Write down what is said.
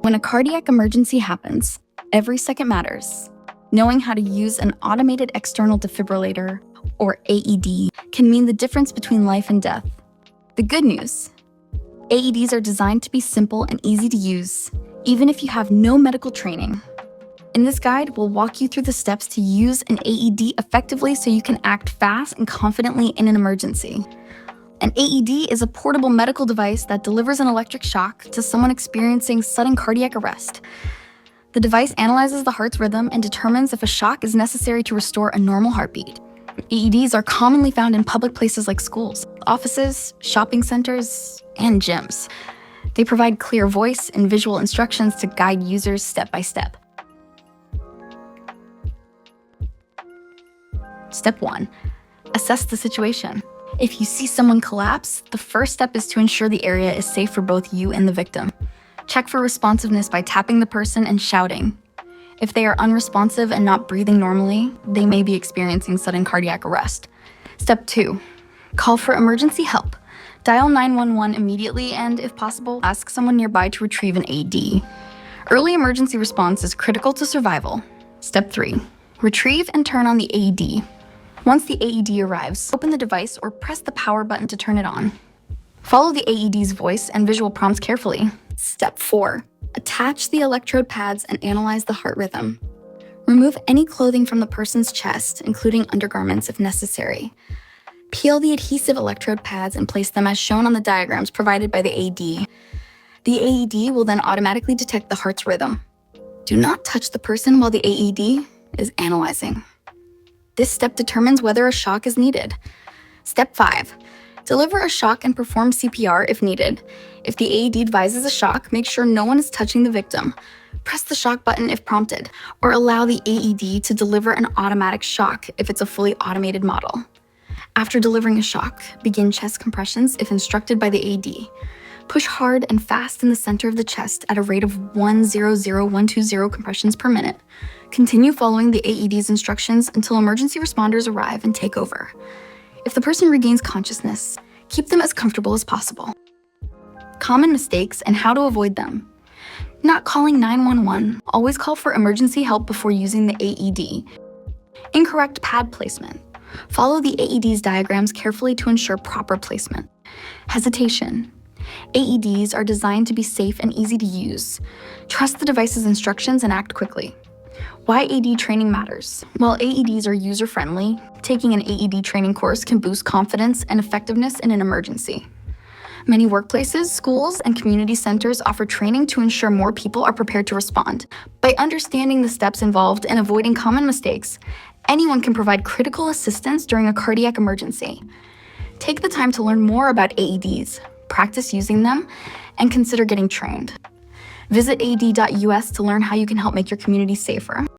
When a cardiac emergency happens, every second matters. Knowing how to use an automated external defibrillator, or AED, can mean the difference between life and death. The good news: AEDs are designed to be simple and easy to use, even if you have no medical training. In this guide, we'll walk you through the steps to use an AED effectively so you can act fast and confidently in an emergency. An AED is a portable medical device that delivers an electric shock to someone experiencing sudden cardiac arrest. The device analyzes the heart's rhythm and determines if a shock is necessary to restore a normal heartbeat. AEDs are commonly found in public places like schools, offices, shopping centers, and gyms. They provide clear voice and visual instructions to guide users step by step. Step 1. Assess the situation. If you see someone collapse, the first step is to ensure the area is safe for both you and the victim. Check for responsiveness by tapping the person and shouting. If they are unresponsive and not breathing normally, they may be experiencing sudden cardiac arrest. Step 2. Call for emergency help. Dial 911 immediately and, if possible, ask someone nearby to retrieve an AED. Early emergency response is critical to survival. Step 3. Retrieve and turn on the AED. Once the AED arrives, open the device or press the power button to turn it on. Follow the AED's voice and visual prompts carefully. Step 4. Attach the electrode pads and analyze the heart rhythm. Remove any clothing from the person's chest, including undergarments if necessary. Peel the adhesive electrode pads and place them as shown on the diagrams provided by the AED. The AED will then automatically detect the heart's rhythm. Do not touch the person while the AED is analyzing. This step determines whether a shock is needed. Step 5. Deliver a shock and perform CPR if needed. If the AED advises a shock, make sure no one is touching the victim. Press the shock button if prompted, or allow the AED to deliver an automatic shock if it's a fully automated model. After delivering a shock, begin chest compressions if instructed by the AED. Push hard and fast in the center of the chest at a rate of 100,120 compressions per minute. Continue following the AED's instructions until emergency responders arrive and take over. If the person regains consciousness, keep them as comfortable as possible. Common mistakes and how to avoid them. Not calling 911. Always call for emergency help before using the AED. Incorrect pad placement. Follow the AED's diagrams carefully to ensure proper placement. Hesitation. AEDs are designed to be safe and easy to use. Trust the device's instructions and act quickly. Why AED training matters. While AEDs are user-friendly, taking an AED training course can boost confidence and effectiveness in an emergency. Many workplaces, schools, and community centers offer training to ensure more people are prepared to respond. By understanding the steps involved and avoiding common mistakes, anyone can provide critical assistance during a cardiac emergency. Take the time to learn more about AEDs, practice using them, and consider getting trained. Visit AED.us to learn how you can help make your community safer.